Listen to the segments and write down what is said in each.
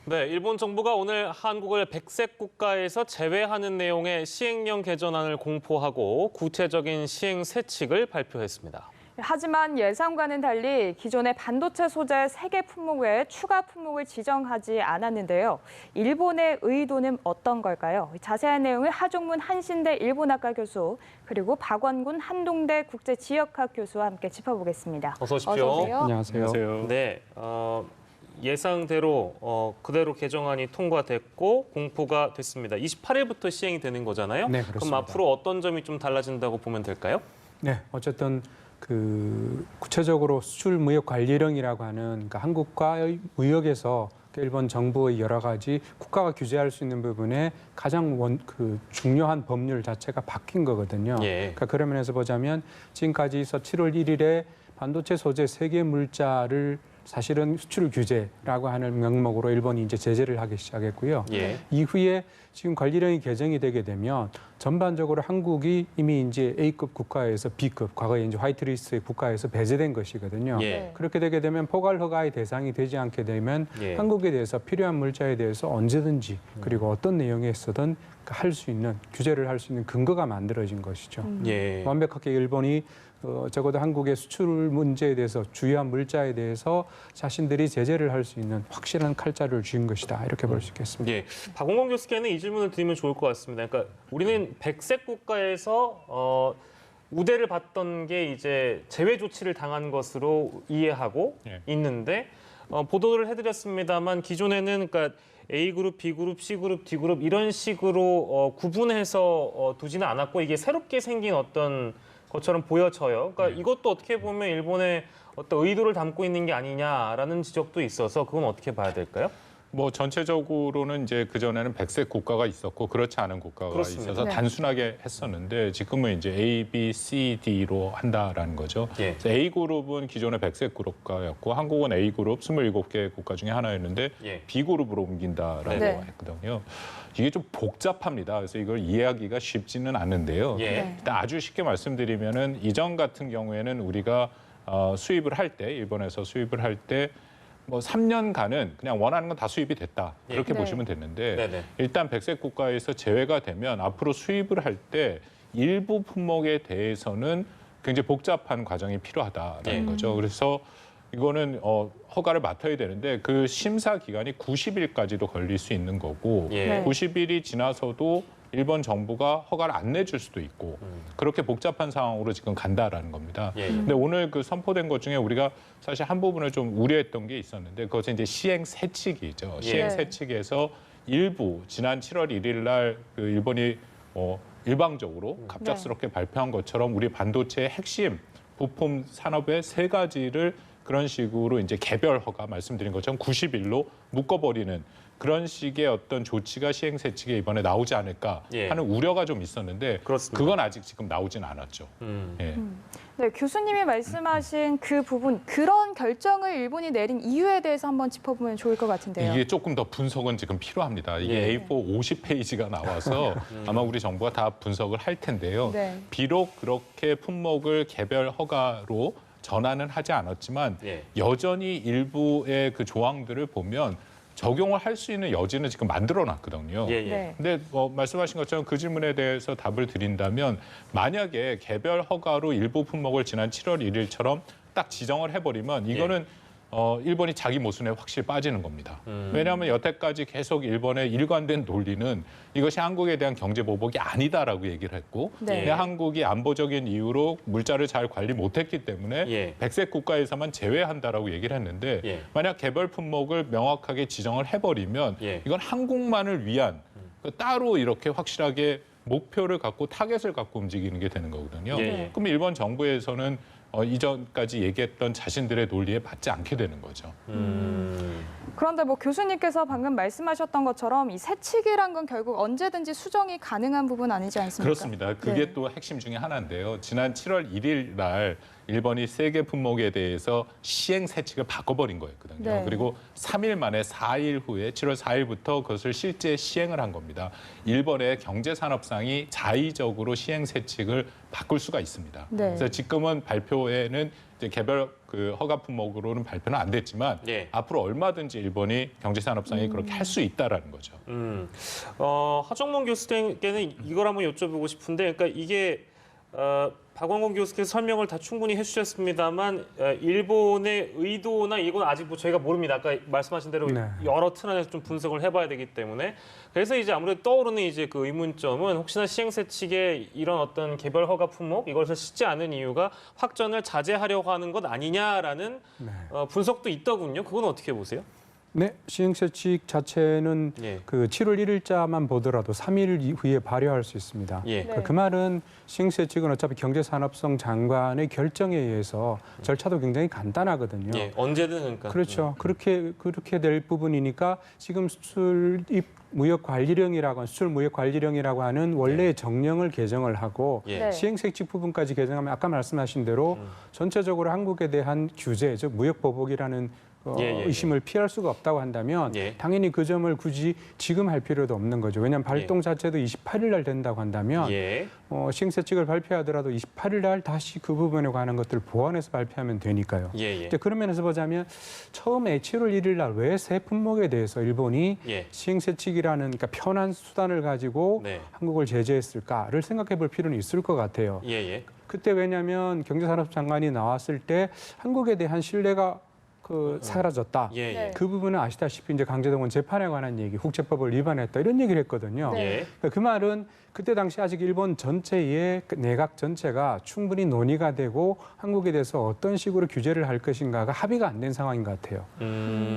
네, 일본 정부가 오늘 한국을 백색 국가에서 제외하는 내용의 시행령 개정안을 공포하고 구체적인 시행 세칙을 발표했습니다. 하지만 예상과는 달리 기존의 반도체 소재 3개 품목 외에 추가 품목을 지정하지 않았는데요. 일본의 의도는 어떤 걸까요? 자세한 내용을 하종문 한신대 일본학과 교수 그리고 박원군 한동대 국제지역학 교수와 함께 짚어보겠습니다. 어서 오십시오. 어서 오세요. 안녕하세요. 네, 예상대로 그대로 개정안이 통과됐고 공포가 됐습니다. 28일부터 시행이 되는 거잖아요. 네, 그렇습니다. 그럼 앞으로 어떤 점이 좀 달라진다고 보면 될까요? 네, 어쨌든 구체적으로 수출 무역 관리령이라고 하는 그러니까 한국과의 무역에서 일본 정부의 여러 가지 국가가 규제할 수 있는 부분에 가장 중요한 법률 자체가 바뀐 거거든요. 예. 그러니까 그런 면에서 보자면 지금까지 있어 7월 1일에 반도체 소재 3개 물자를 사실은 수출 규제라고 하는 명목으로 일본이 이제 제재를 하기 시작했고요. 예. 이후에 지금 관리령이 개정이 되게 되면 전반적으로 한국이 이미 이제 A급 국가에서 B급, 과거에 이제 화이트리스트의 국가에서 배제된 것이거든요. 예. 그렇게 되게 되면 포괄 허가의 대상이 되지 않게 되면 예. 한국에 대해서 필요한 물자에 대해서 언제든지 그리고 어떤 내용에서든 할 수 있는 규제를 할 수 있는 근거가 만들어진 것이죠. 예. 완벽하게 일본이 적어도 한국의 수출 문제에 대해서 주요한 물자에 대해서 자신들이 제재를 할 수 있는 확실한 칼자루를 쥐은 것이다. 이렇게 볼 수 있겠습니다. 예. 박원건 교수께는 이 질문을 드리면 좋을 것 같습니다. 그러니까 우리는 백색 국가에서 우대를 받던 게 이제 제외 조치를 당한 것으로 이해하고 있는데 보도를 해드렸습니다만 기존에는 그러니까 A그룹, B그룹, C그룹, D그룹 이런 식으로 구분해서 두지는 않았고 이게 새롭게 생긴 어떤 것처럼 보여져요. 그러니까 이것도 어떻게 보면 일본의 어떤 의도를 담고 있는 게 아니냐라는 지적도 있어서 그건 어떻게 봐야 될까요? 뭐 전체적으로는 이제 그전에는 백색 국가가 있었고 그렇지 않은 국가가 그렇습니다. 있어서 네. 단순하게 했었는데 지금은 이제 A, B, C, D로 한다라는 거죠. 예. 그래서 A그룹은 기존의 백색 국가였고 한국은 A그룹 27개 국가 중에 하나였는데 예. B그룹으로 옮긴다라고 네. 했거든요. 이게 좀 복잡합니다. 그래서 이걸 이해하기가 쉽지는 않은데요. 예. 일단 아주 쉽게 말씀드리면은 이전 같은 경우에는 우리가 수입을 할 때 일본에서 수입을 할 때 뭐 3년간은 그냥 원하는 건 다 수입이 됐다 그렇게 네. 보시면 됐는데 네네. 일단 백색 국가에서 제외가 되면 앞으로 수입을 할 때 일부 품목에 대해서는 굉장히 복잡한 과정이 필요하다라는 거죠. 그래서 이거는 허가를 맡아야 되는데 그 심사 기간이 90일까지도 걸릴 수 있는 거고 예. 네. 90일이 지나서도 일본 정부가 허가를 안 내줄 수도 있고 그렇게 복잡한 상황으로 지금 간다라는 겁니다. 예. 근데 오늘 그 선포된 것 중에 우리가 사실 한 부분을 좀 우려했던 게 있었는데 그것은 이제 시행 세칙이죠. 시행 세칙에서 일부 지난 7월 1일 날 그 일본이 일방적으로 갑작스럽게 발표한 것처럼 우리 반도체의 핵심 부품 산업의 3가지를 그런 식으로 이제 개별 허가 말씀드린 것처럼 90일로 묶어버리는 그런 식의 어떤 조치가 시행세칙에 이번에 나오지 않을까 하는 우려가 좀 있었는데 그렇습니다. 그건 아직 지금 나오진 않았죠. 예. 네, 교수님이 말씀하신 그 부분, 그런 결정을 일본이 내린 이유에 대해서 한번 짚어보면 좋을 것 같은데요. 이게 조금 더 분석은 지금 필요합니다. 이게 예. A4 50페이지가 나와서 아마 우리 정부가 다 분석을 할 텐데요. 네. 비록 그렇게 품목을 개별 허가로 전환은 하지 않았지만 예. 여전히 일부의 그 조항들을 보면 적용을 할 수 있는 여지는 지금 만들어놨거든요. 예. 네. 근데 말씀하신 것처럼 그 질문에 대해서 답을 드린다면 만약에 개별 허가로 일부 품목을 지난 7월 1일처럼 딱 지정을 해버리면 이거는 일본이 자기 모순에 확실히 빠지는 겁니다. 왜냐하면 여태까지 계속 일본의 일관된 논리는 이것이 한국에 대한 경제 보복이 아니다라고 얘기를 했고 네. 근데 한국이 안보적인 이유로 물자를 잘 관리 못했기 때문에 예. 백색 국가에서만 제외한다라고 얘기를 했는데 예. 만약 개별 품목을 명확하게 지정을 해버리면 예. 이건 한국만을 위한 따로 이렇게 확실하게 목표를 갖고 타겟을 갖고 움직이는 게 되는 거거든요. 예. 그럼 일본 정부에서는 이전까지 얘기했던 자신들의 논리에 맞지 않게 되는 거죠. 그런데 뭐 교수님께서 방금 말씀하셨던 것처럼 이 세칙이란 건 결국 언제든지 수정이 가능한 부분 아니지 않습니까? 그렇습니다. 그게 네. 또 핵심 중에 하나인데요. 지난 7월 1일 날 일본이 3개 품목에 대해서 시행 세칙을 바꿔버린 거였거든요. 네. 그리고 3일 만에 4일 후에 7월 4일부터 그것을 실제 시행을 한 겁니다. 일본의 경제산업상이 자의적으로 시행 세칙을 바꿀 수가 있습니다. 네. 그래서 지금은 발표에는 이제 개별 그 허가 품목으로는 발표는 안 됐지만 예. 앞으로 얼마든지 일본이 경제산업상에 그렇게 할 수 있다라는 거죠. 하정문 교수께는 이걸 한번 여쭤보고 싶은데, 그러니까 이게 박원곤 교수께서 설명을 다 충분히 해주셨습니다만 일본의 의도나 이건 아직 뭐 저희가 모릅니다. 아까 말씀하신 대로 네. 여러 틀 안에서 좀 분석을 해봐야 되기 때문에 그래서 이제 아무래도 떠오르는 이제 그 의문점은 혹시나 시행세 측의 이런 어떤 개별 허가 품목 이것을 싣지 않은 이유가 확전을 자제하려고 하는 것 아니냐라는 네. 분석도 있더군요. 그건 어떻게 보세요? 네, 시행세 측 자체는 예. 그 7월 1일자만 보더라도 3일 이후에 발효할 수 있습니다. 예. 네. 그 말은 시행세 측은 어차피 경제산업성 장관의 결정에 의해서 절차도 굉장히 간단하거든요. 예. 언제든 그러니까. 그렇죠. 그렇게 될 부분이니까 지금 수출무역관리령이라고 하는 원래의 정령을 개정을 하고 예. 네. 시행세 측 부분까지 개정하면 아까 말씀하신 대로 전체적으로 한국에 대한 규제, 즉 무역보복이라는 예. 의심을 피할 수가 없다고 한다면 예. 당연히 그 점을 굳이 지금 할 필요도 없는 거죠. 왜냐하면 발동 자체도 28일 날 된다고 한다면 예. 시행세 측을 발표하더라도 28일 날 다시 그 부분에 관한 것들을 보완해서 발표하면 되니까요. 예. 이제 그런 면에서 보자면 처음에 7월 1일 날 왜 새 품목에 대해서 일본이 예. 시행세 측이라는 그러니까 편한 수단을 가지고 네. 한국을 제재했을까를 생각해 볼 필요는 있을 것 같아요. 예. 그때 왜냐하면 경제산업 장관이 나왔을 때 한국에 대한 신뢰가 사라졌다. 예. 네. 그 부분은 아시다시피 이제 강제동원 재판에 관한 얘기, 국제법을 위반했다 이런 얘기를 했거든요. 네. 예. 그 말은 그때 당시 아직 일본 전체의 내각 전체가 충분히 논의가 되고 한국에 대해서 어떤 식으로 규제를 할 것인가가 합의가 안 된 상황인 것 같아요.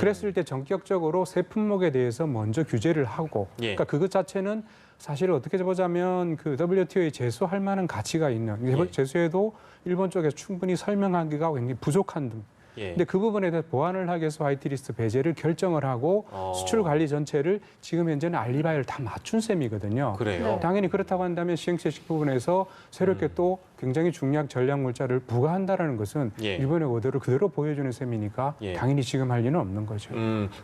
그랬을 때 전격적으로 새 품목에 대해서 먼저 규제를 하고, 예. 그러니까 그것 자체는 사실 어떻게 보자면 그 WTO에 제소할 만한 가치가 있는, 예. 제소에도 일본 쪽에 충분히 설명하기가 굉장히 부족한 등. 예. 근데 그 부분에 대해 보완을 하기 위해서 화이트리스트 배제를 결정을 하고 수출 관리 전체를 지금 현재는 알리바이를 다 맞춘 셈이거든요. 그래요. 네. 당연히 그렇다고 한다면 시행세식 부분에서 새롭게 또 굉장히 중요한 전략 물자를 부과한다라는 것은 예. 일본의 의도를 그대로 보여주는 셈이니까 예. 당연히 지금 할 리는 없는 거죠.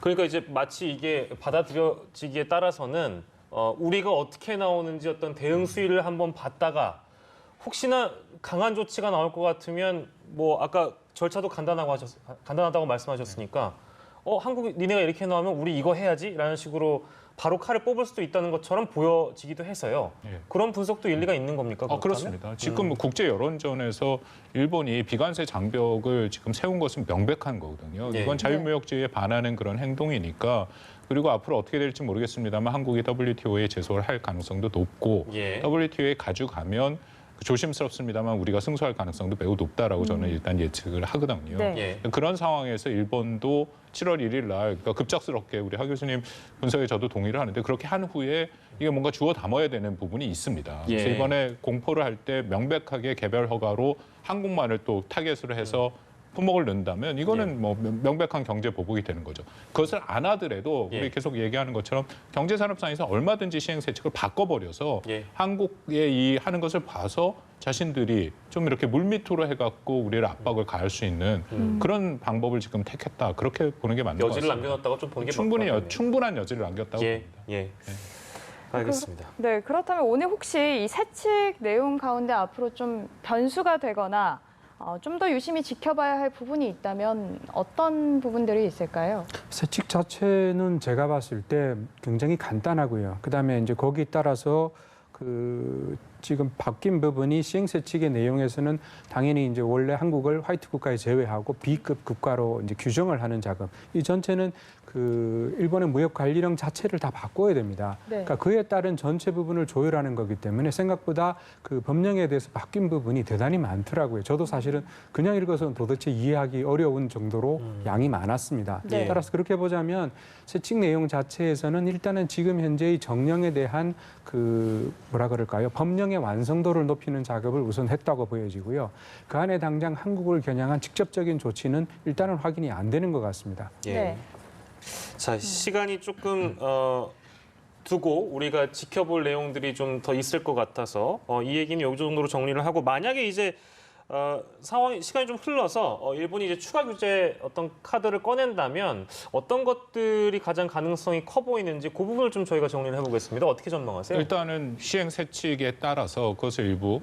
그러니까 이제 마치 이게 받아들여지기에 따라서는 우리가 어떻게 나오는지 어떤 대응 수위를 한번 봤다가 혹시나 강한 조치가 나올 것 같으면 뭐 아까 절차도 간단하다고 말씀하셨으니까 한국이 니네가 이렇게 나오면 우리 이거 해야지라는 식으로 바로 칼을 뽑을 수도 있다는 것처럼 보여지기도 해서요. 예. 그런 분석도 일리가 있는 겁니까? 그렇다면? 그렇습니다. 지금 국제 여론전에서 일본이 비관세 장벽을 지금 세운 것은 명백한 거거든요. 예. 이건 자유무역주의에 반하는 그런 행동이니까 그리고 앞으로 어떻게 될지 모르겠습니다만 한국이 WTO에 제소를 할 가능성도 높고 예. WTO에 가져가면 조심스럽습니다만 우리가 승소할 가능성도 매우 높다라고 저는 일단 예측을 하거든요. 네. 예. 그런 상황에서 일본도 7월 1일 날 그러니까 급작스럽게 우리 하 교수님 분석에 저도 동의를 하는데 그렇게 한 후에 이게 뭔가 주워 담아야 되는 부분이 있습니다. 예. 그래서 이번에 공포를 할 때 명백하게 개별 허가로 한국만을 또 타겟으로 해서 품목을 넣는다면 이거는 뭐 명백한 경제 보복이 되는 거죠. 그것을 안 하더라도 우리 예. 계속 얘기하는 것처럼 경제산업상에서 얼마든지 시행세책을 바꿔버려서 예. 한국의 이 하는 것을 봐서 자신들이 좀 이렇게 물밑으로 해갖고 우리를 압박을 가할 수 있는 그런 방법을 지금 택했다. 그렇게 보는 게 맞는 것 여지를 같습니다. 남겨놨다고 좀 보는 게 충분히 맞겠네요. 충분한 여지를 남겼다고 예. 봅니다. 예. 알겠습니다. 네, 그렇다면 오늘 혹시 이 세칙 내용 가운데 앞으로 좀 변수가 되거나 좀 더 유심히 지켜봐야 할 부분이 있다면 어떤 부분들이 있을까요? 세칙 자체는 제가 봤을 때 굉장히 간단하고요. 그다음에 이제 거기에 따라서 지금 바뀐 부분이 시행세칙의 내용에서는 당연히 이제 원래 한국을 화이트 국가에 제외하고 B급 국가로 이제 규정을 하는 작업. 이 전체는 일본의 무역관리령 자체를 다 바꿔야 됩니다. 네. 그러니까 그에 따른 전체 부분을 조율하는 거기 때문에 생각보다 그 법령에 대해서 바뀐 부분이 대단히 많더라고요. 저도 사실은 그냥 읽어서는 도대체 이해하기 어려운 정도로 양이 많았습니다. 네. 따라서 그렇게 보자면 세칙 내용 자체에서는 일단은 지금 현재의 정령에 대한 법령의 완성도를 높이는 작업을 우선 했다고 보여지고요. 그 안에 당장 한국을 겨냥한 직접적인 조치는 일단은 확인이 안 되는 것 같습니다. 예. 네. 자, 시간이 조금 두고 우리가 지켜볼 내용들이 좀 더 있을 것 같아서 이 얘기는 이 정도로 정리를 하고 만약에 이제 시간이 좀 흘러서 일본이 이제 추가 규제 어떤 카드를 꺼낸다면 어떤 것들이 가장 가능성이 커 보이는지 그 부분을 좀 저희가 정리를 해보겠습니다. 어떻게 전망하세요? 일단은 시행세칙에 따라서 그것을 일부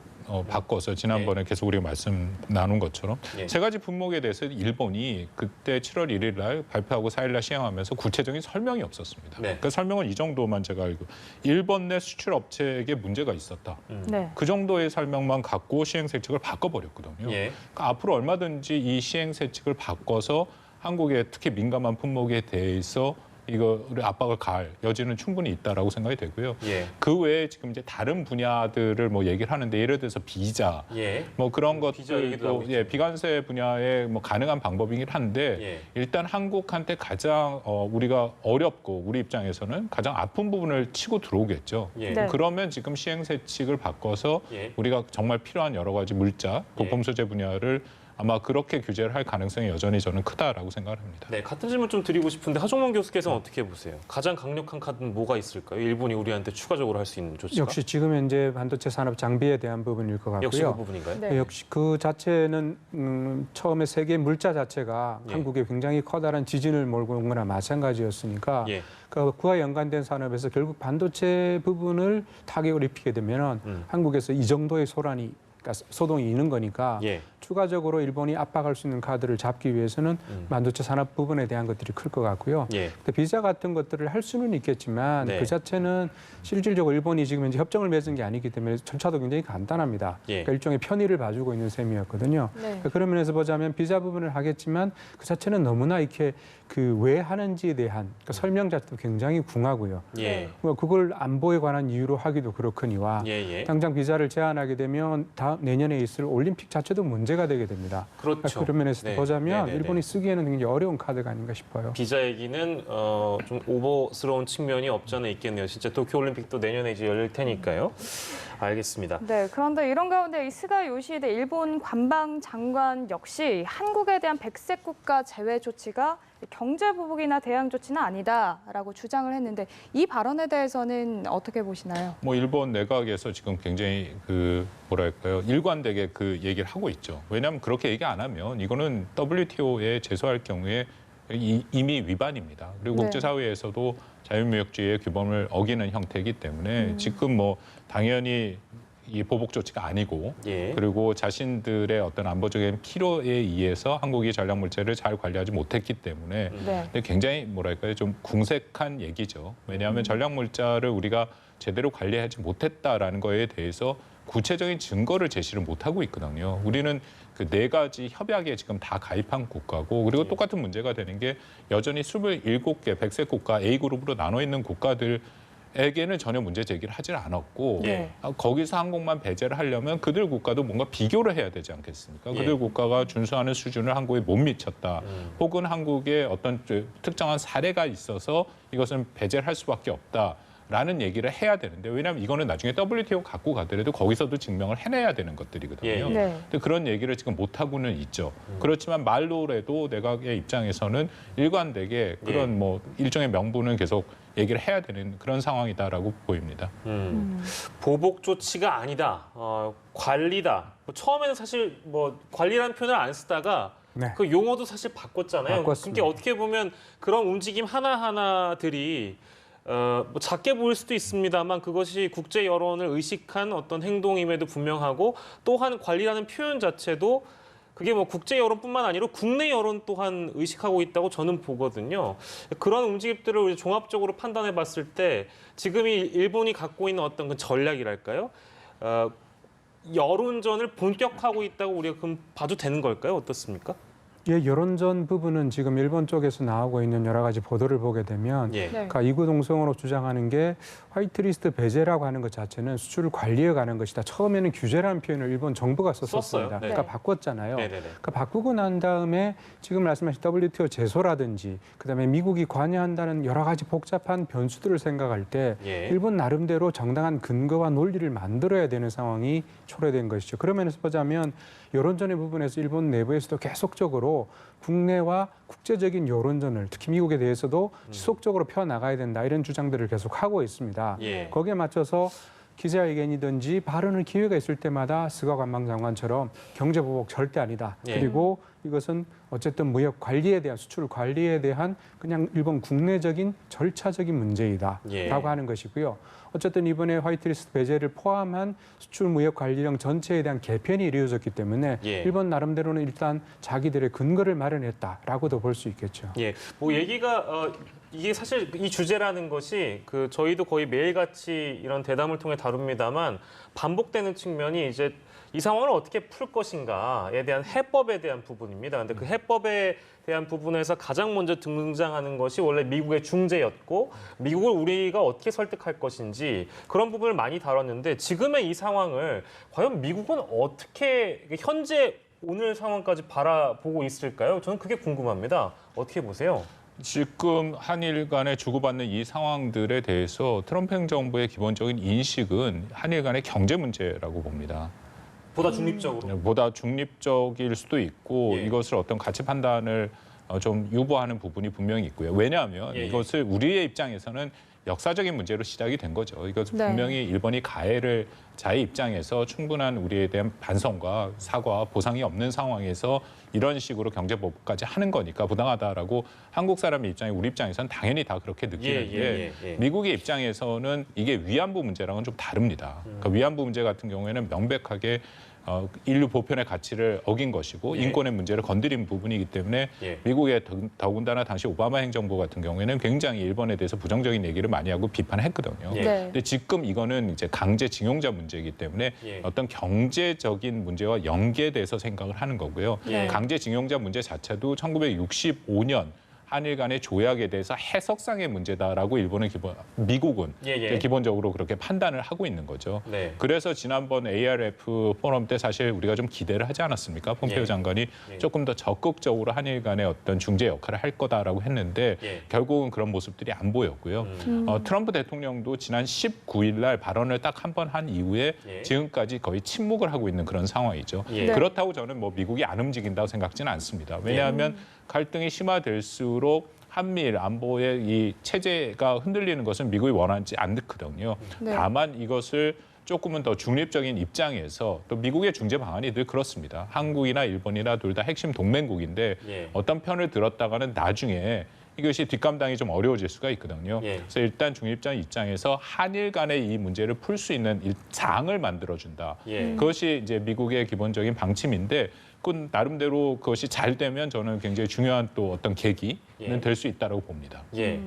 바꿔서 지난번에 계속 우리가 말씀 나눈 것처럼 예. 세 가지 품목에 대해서 일본이 그때 7월 1일 날 발표하고 4일 날 시행하면서 구체적인 설명이 없었습니다. 네. 그 설명은 이 정도만 제가 알고 일본 내 수출 업체에게 문제가 있었다. 네. 그 정도의 설명만 갖고 시행세칙을 바꿔버렸거든요. 예. 그러니까 앞으로 얼마든지 이 시행세칙을 바꿔서 한국의 특히 민감한 품목에 대해서 이거를 압박을 가할 여지는 충분히 있다라고 생각이 되고요. 예. 그 외에 지금 이제 다른 분야들을 뭐 얘기를 하는데 예를 들어서 비자, 예. 뭐 그런 비자 얘기도 하고 것들도 있죠. 비관세 분야에 뭐 가능한 방법이긴 한데 예. 일단 한국한테 가장 우리가 어렵고 우리 입장에서는 가장 아픈 부분을 치고 들어오겠죠. 예. 네. 그러면 지금 시행세칙을 바꿔서 예. 우리가 정말 필요한 여러 가지 물자, 부품 소재 분야를 아마 그렇게 규제를 할 가능성이 여전히 저는 크다라고 생각을 합니다. 네, 같은 질문 좀 드리고 싶은데 하종문 교수께서는 어떻게 보세요? 가장 강력한 카드는 뭐가 있을까요? 일본이 우리한테 추가적으로 할 수 있는 조치가? 역시 지금 현재 반도체 산업 장비에 대한 부분일 것 같고요. 역시 그 부분인가요? 네. 역시 그 자체는 처음에 세계 물자 자체가 예. 한국에 굉장히 커다란 지진을 몰고 온 거나 마찬가지였으니까 예. 그와 연관된 산업에서 결국 반도체 부분을 타격을 입히게 되면 한국에서 이 정도의 소란이 그러니까 소동이 있는 거니까 예. 추가적으로 일본이 압박할 수 있는 카드를 잡기 위해서는 반도체 산업 부분에 대한 것들이 클 것 같고요. 예. 근데 비자 같은 것들을 할 수는 있겠지만 네. 그 자체는 실질적으로 일본이 지금 현재 협정을 맺은 게 아니기 때문에 절차도 굉장히 간단합니다. 예. 그러니까 일종의 편의를 봐주고 있는 셈이었거든요. 네. 그러니까 그런 면에서 보자면 비자 부분을 하겠지만 그 자체는 너무나 이렇게 그 왜 하는지에 대한 그러니까 설명 자체도 굉장히 궁하고요. 예. 그걸 안보에 관한 이유로 하기도 그렇거니와 예. 예. 당장 비자를 제한하게 되면 내년에 있을 올림픽 자체도 문제가 되게 됩니다. 그렇죠. 그러니까 그런 면에서 네. 보자면 네네네. 일본이 쓰기에는 굉장히 어려운 카드가 아닌가 싶어요. 비자 얘기는 좀 오버스러운 측면이 없지 않아 있겠네요. 진짜 도쿄올림픽도 내년에 이제 열릴 테니까요. 알겠습니다. 네, 그런데 이런 가운데 이 스가 요시히데 일본 관방장관 역시 한국에 대한 백색 국가 제외 조치가 경제 보복이나 대항 조치는 아니다라고 주장을 했는데 이 발언에 대해서는 어떻게 보시나요? 뭐 일본 내각에서 지금 굉장히 그 뭐랄까요 일관되게 그 얘기를 하고 있죠. 왜냐하면 그렇게 얘기 안 하면 이거는 WTO에 제소할 경우에 이미 위반입니다. 그리고 네. 국제사회에서도 자유무역주의의 규범을 어기는 형태이기 때문에 지금 뭐 당연히 이 보복 조치가 아니고 예. 그리고 자신들의 어떤 안보적인 필요에 의해서 한국이 전략 물자를 잘 관리하지 못했기 때문에 네. 근데 굉장히 뭐랄까요 좀 궁색한 얘기죠. 왜냐하면 전략 물자를 우리가 제대로 관리하지 못했다라는 거에 대해서 구체적인 증거를 제시를 못 하고 있거든요. 우리는 그 4가지 협약에 지금 다 가입한 국가고 그리고 똑같은 문제가 되는 게 여전히 27개 백색 국가 A그룹으로 나눠 있는 국가들에게는 전혀 문제 제기를 하질 않았고 네. 거기서 한국만 배제를 하려면 그들 국가도 뭔가 비교를 해야 되지 않겠습니까? 예. 그들 국가가 준수하는 수준을 한국에 못 미쳤다. 혹은 한국에 어떤 특정한 사례가 있어서 이것은 배제를 할 수밖에 없다. 라는 얘기를 해야 되는데 왜냐하면 이거는 나중에 WTO 갖고 가더라도 거기서도 증명을 해내야 되는 것들이거든요. 예, 예. 네. 근데 그런 얘기를 지금 못 하고는 있죠. 그렇지만 말로라도 내각의 입장에서는 일관되게 그런 뭐 일종의 명분은 계속 얘기를 해야 되는 그런 상황이다라고 보입니다. 보복 조치가 아니다. 관리다. 뭐 처음에는 사실 뭐 관리라는 표현을 안 쓰다가 네. 그 용어도 사실 바꿨잖아요. 바꿨습니다. 그러니까 어떻게 보면 그런 움직임 하나하나들이 뭐 작게 보일 수도 있습니다만 그것이 국제 여론을 의식한 어떤 행동임에도 분명하고 또한 관리라는 표현 자체도 그게 뭐 국제 여론뿐만 아니라 국내 여론 또한 의식하고 있다고 저는 보거든요. 그런 움직임들을 우리 종합적으로 판단해 봤을 때 지금이 일본이 갖고 있는 어떤 그 전략이랄까요? 여론전을 본격화하고 있다고 우리가 그럼 봐도 되는 걸까요? 어떻습니까? 예, 여론전 부분은 지금 일본 쪽에서 나오고 있는 여러 가지 보도를 보게 되면 예. 네. 그러니까 이구동성으로 주장하는 게 화이트리스트 배제라고 하는 것 자체는 수출을 관리해 가는 것이다. 처음에는 규제라는 표현을 일본 정부가 썼었습니다. 썼어요. 네. 그러니까 바꿨잖아요. 네네네. 그러니까 바꾸고 난 다음에 지금 말씀하신 WTO 제소라든지 그다음에 미국이 관여한다는 여러 가지 복잡한 변수들을 생각할 때 예. 일본 나름대로 정당한 근거와 논리를 만들어야 되는 상황이 초래된 것이죠. 그런 면에서 보자면 여론전의 부분에서 일본 내부에서도 계속적으로 국내와 국제적인 여론전을 특히 미국에 대해서도 지속적으로 펴나가야 된다 이런 주장들을 계속 하고 있습니다. 예. 거기에 맞춰서 기자회견이든지 발언을 기회가 있을 때마다 스가 관방장관처럼 경제보복 절대 아니다. 예. 그리고 이것은 어쨌든 무역 관리에 대한 수출 관리에 대한 그냥 일본 국내적인 절차적인 문제이다라고 예. 하는 것이고요. 어쨌든 이번에 화이트리스트 배제를 포함한 수출 무역 관리령 전체에 대한 개편이 이루어졌기 때문에 예. 일본 나름대로는 일단 자기들의 근거를 마련했다라고도 볼 수 있겠죠. 예, 뭐 얘기가 이게 사실 이 주제라는 것이 저희도 거의 매일같이 이런 대담을 통해 다룹니다만 반복되는 측면이 이제 이 상황을 어떻게 풀 것인가에 대한 해법에 대한 부분입니다. 근데 그 해법에 대한 부분에서 가장 먼저 등장하는 것이 원래 미국의 중재였고 미국을 우리가 어떻게 설득할 것인지 그런 부분을 많이 다뤘는데 지금의 이 상황을 과연 미국은 어떻게 현재 오늘 상황까지 바라보고 있을까요? 저는 그게 궁금합니다. 어떻게 보세요? 지금 한일 간에 주고받는 이 상황들에 대해서 트럼프 행정부의 기본적인 인식은 한일 간의 경제 문제라고 봅니다. 보다 중립적으로. 보다 중립적일 수도 있고 예. 이것을 어떤 가치 판단을 좀 유보하는 부분이 분명히 있고요. 왜냐하면 예. 이것을 우리의 입장에서는 역사적인 문제로 시작이 된 거죠. 이것은 네. 분명히 일본이 가해를 자의 입장에서 충분한 우리에 대한 반성과 사과, 보상이 없는 상황에서 이런 식으로 경제보복까지 하는 거니까 부당하다라고 한국 사람의 입장에 우리 입장에서는 당연히 다 그렇게 느끼는데 예. 미국의 입장에서는 이게 위안부 문제랑은 좀 다릅니다. 그러니까 위안부 문제 같은 경우에는 명백하게 인류 보편의 가치를 어긴 것이고 예. 인권의 문제를 건드린 부분이기 때문에 예. 미국의 더군다나 당시 오바마 행정부 같은 경우에는 굉장히 일본에 대해서 부정적인 얘기를 많이 하고 비판했거든요. 예. 네. 근데 지금 이거는 이제 강제징용자 문제이기 때문에 예. 어떤 경제적인 문제와 연계돼서 생각을 하는 거고요. 예. 강제징용자 문제 자체도 1965년 한일 간의 조약에 대해서 해석상의 문제다라고 미국은 예. 기본적으로 그렇게 판단을 하고 있는 거죠. 네. 그래서 지난번 ARF 포럼 때 사실 우리가 좀 기대를 하지 않았습니까? 폼페이오 예. 장관이 예. 조금 더 적극적으로 한일 간의 어떤 중재 역할을 할 거다라고 했는데 예. 결국은 그런 모습들이 안 보였고요. 트럼프 대통령도 지난 19일 날 발언을 딱 한 번 한 이후에 예. 지금까지 거의 침묵을 하고 있는 그런 상황이죠. 예. 네. 그렇다고 저는 뭐 미국이 안 움직인다고 생각지는 않습니다. 왜냐하면 갈등이 심화될수록 한미일 안보의 이 체제가 흔들리는 것은 미국이 원하지 않거든요. 네. 다만 이것을 조금은 더 중립적인 입장에서 또 미국의 중재 방안이 늘 그렇습니다. 한국이나 일본이나 둘 다 핵심 동맹국인데 예. 어떤 편을 들었다가는 나중에 이것이 뒷감당이 좀 어려워질 수가 있거든요. 예. 그래서 일단 중립적 입장에서 한일 간의 이 문제를 풀 수 있는 장을 만들어준다. 예. 그것이 이제 미국의 기본적인 방침인데 그 나름대로 그것이 잘 되면 저는 굉장히 중요한 또 어떤 계기는 예. 될 수 있다고 봅니다. 예.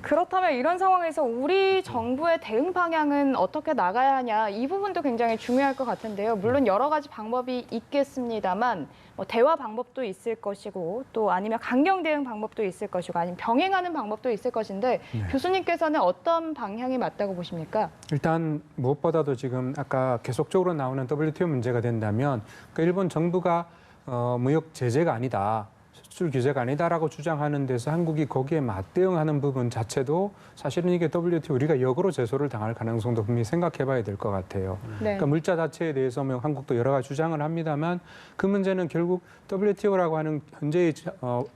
그렇다면 이런 상황에서 우리 정부의 대응 방향은 어떻게 나가야 하냐 이 부분도 굉장히 중요할 것 같은데요. 물론 여러 가지 방법이 있겠습니다만 뭐 대화 방법도 있을 것이고 또 아니면 강경 대응 방법도 있을 것이고 아니면 병행하는 방법도 있을 것인데 교수님께서는 어떤 방향이 맞다고 보십니까? 일단 무엇보다도 지금 아까 계속적으로 나오는 WTO 문제가 된다면 그러니까 일본 정부가 무역 제재가 아니다. 수출 규제가 아니다라고 주장하는 데서 한국이 거기에 맞대응하는 부분 자체도 사실은 이게 WTO 우리가 역으로 제소를 당할 가능성도 분명히 생각해봐야 될 것 같아요. 네. 그러니까 물자 자체에 대해서 뭐 한국도 여러 가지 주장을 합니다만 그 문제는 결국 WTO라고 하는 현재의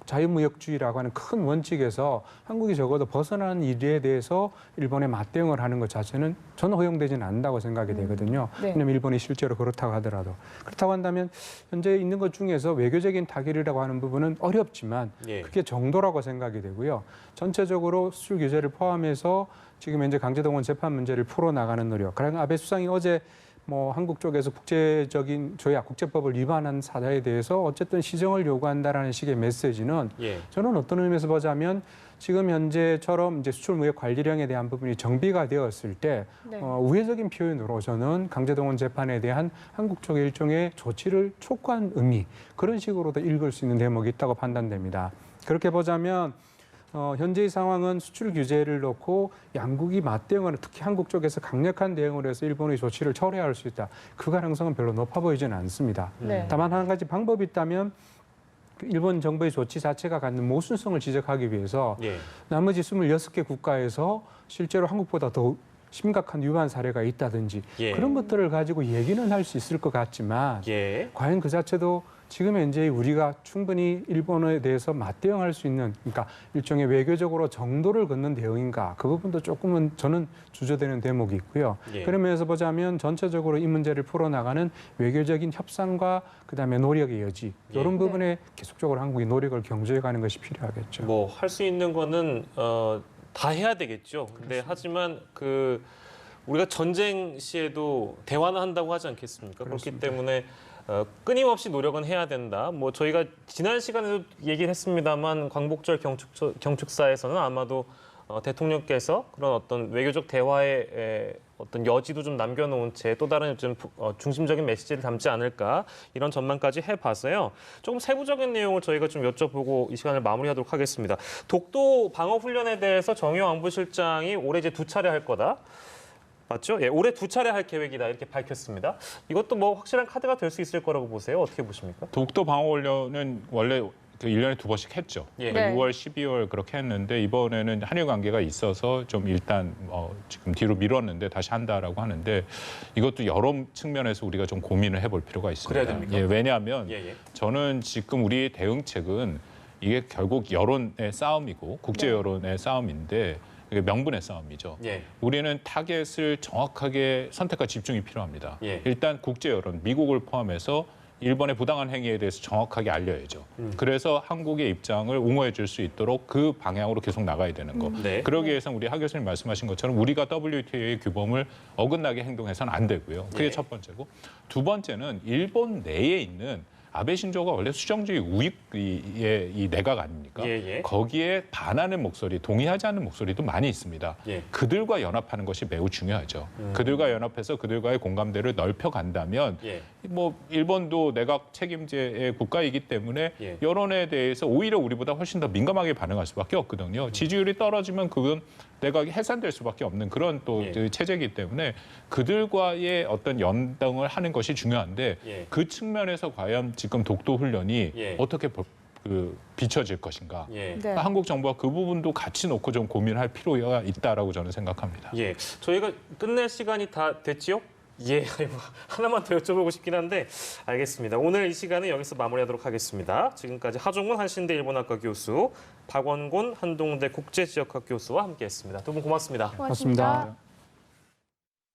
자유무역주의라고 하는 큰 원칙에서 한국이 적어도 벗어나는 일에 대해서 일본에 맞대응을 하는 것 자체는 저는 허용되지는 않는다고 생각이 되거든요. 네. 왜냐하면 일본이 실제로 그렇다고 하더라도. 그렇다고 한다면 현재 있는 것 중에서 외교적인 타결이라고 하는 부분은 어렵지만 예. 그게 정도라고 생각이 되고요. 전체적으로 수출 규제를 포함해서 지금 현재 강제동원 재판 문제를 풀어나가는 노력. 그러니까 아베 수상이 어제 뭐 한국 쪽에서 국제적인 조약, 국제법을 위반한 사례에 대해서 어쨌든 시정을 요구한다라는 식의 메시지는 예. 저는 어떤 의미에서 보자면 지금 현재처럼 이제 수출 무역 관리령에 대한 부분이 정비가 되었을 때 네. 우회적인 표현으로 저는 강제동원 재판에 대한 한국 쪽의 일종의 조치를 촉구한 의미 그런 식으로도 읽을 수 있는 대목이 있다고 판단됩니다. 그렇게 보자면 현재의 상황은 수출 규제를 놓고 양국이 맞대응하는 특히 한국 쪽에서 강력한 대응을 해서 일본의 조치를 철회할 수 있다. 그 가능성은 별로 높아 보이지는 않습니다. 네. 다만 한 가지 방법이 있다면 일본 정부의 조치 자체가 갖는 모순성을 지적하기 위해서 예. 나머지 26개 국가에서 실제로 한국보다 더 심각한 위반 사례가 있다든지 예. 그런 것들을 가지고 얘기는 할 수 있을 것 같지만 예. 과연 그 자체도 지금 현재 우리가 충분히 일본에 대해서 맞대응할 수 있는, 그러니까 일종의 외교적으로 정도를 걷는 대응인가, 그 부분도 조금은 저는 주저되는 대목이 있고요. 예. 그런 면에서 보자면 전체적으로 이 문제를 풀어나가는 외교적인 협상과 그다음에 노력의 여지, 이런 예. 부분에 계속적으로 한국이 노력을 경주해가는 것이 필요하겠죠. 뭐 할 수 있는 거는 다 해야 되겠죠. 근데 하지만 우리가 전쟁 시에도 대화는 한다고 하지 않겠습니까? 그렇습니다. 그렇기 때문에 끊임없이 노력은 해야 된다. 뭐 저희가 지난 시간에도 얘기를 했습니다만 광복절 경축사에서는 아마도 대통령께서 그런 어떤 외교적 대화의 어떤 여지도 좀 남겨놓은 채 또 다른 좀 중심적인 메시지를 담지 않을까 이런 전망까지 해봐서요. 조금 세부적인 내용을 저희가 좀 여쭤보고 이 시간을 마무리하도록 하겠습니다. 독도 방어 훈련에 대해서 정의용 안보실장이 올해 이제 2차례 할 거다. 맞죠? 예, 올해 2차례 할 계획이다 이렇게 밝혔습니다. 이것도 뭐 확실한 카드가 될 수 있을 거라고 보세요. 어떻게 보십니까? 독도 방어훈련은 원래 1년에 2번씩 했죠. 예. 네. 6월, 12월 그렇게 했는데 이번에는 한일 관계가 있어서 좀 일단 지금 뒤로 미뤘는데 다시 한다라고 하는데 이것도 여러 측면에서 우리가 좀 고민을 해볼 필요가 있습니다. 그래야 됩니까? 예, 왜냐하면 예. 저는 지금 우리 대응책은 이게 결국 여론의 싸움이고 국제 여론의 싸움인데 이게 명분의 싸움이죠. 예. 우리는 타겟을 정확하게 선택과 집중이 필요합니다. 예. 일단 국제 여론, 미국을 포함해서 일본의 부당한 행위에 대해서 정확하게 알려야죠. 그래서 한국의 입장을 옹호해 줄 수 있도록 그 방향으로 계속 나가야 되는 거. 네. 그러기 위해서는 우리 하 교수님 말씀하신 것처럼 우리가 WTO의 규범을 어긋나게 행동해서는 안 되고요. 그게 예. 첫 번째고. 두 번째는 일본 내에 있는 아베 신조가 원래 수정주의 우익의 이 내각 아닙니까? 예. 거기에 반하는 목소리, 동의하지 않는 목소리도 많이 있습니다. 예. 그들과 연합하는 것이 매우 중요하죠. 그들과 연합해서 그들과의 공감대를 넓혀간다면 예. 뭐 일본도 내각 책임제의 국가이기 때문에 예. 여론에 대해서 오히려 우리보다 훨씬 더 민감하게 반응할 수밖에 없거든요. 지지율이 떨어지면 그건 내각이 해산될 수밖에 없는 그런 또 예. 그 체제이기 때문에 그들과의 어떤 연동을 하는 것이 중요한데 예. 그 측면에서 과연 지금 독도 훈련이 예. 어떻게 비춰질 것인가. 예. 네. 한국 정부가 그 부분도 같이 놓고 좀 고민할 필요가 있다라고 저는 생각합니다. 예. 저희가 끝낼 시간이 다 됐지요? 예. 하나만 더 여쭤보고 싶긴 한데 알겠습니다. 오늘 이 시간은 여기서 마무리하도록 하겠습니다. 지금까지 하종문 한신대 일본학과 교수, 박원곤 한동대 국제지역학 교수와 함께했습니다. 두 분 고맙습니다. 고맙습니다.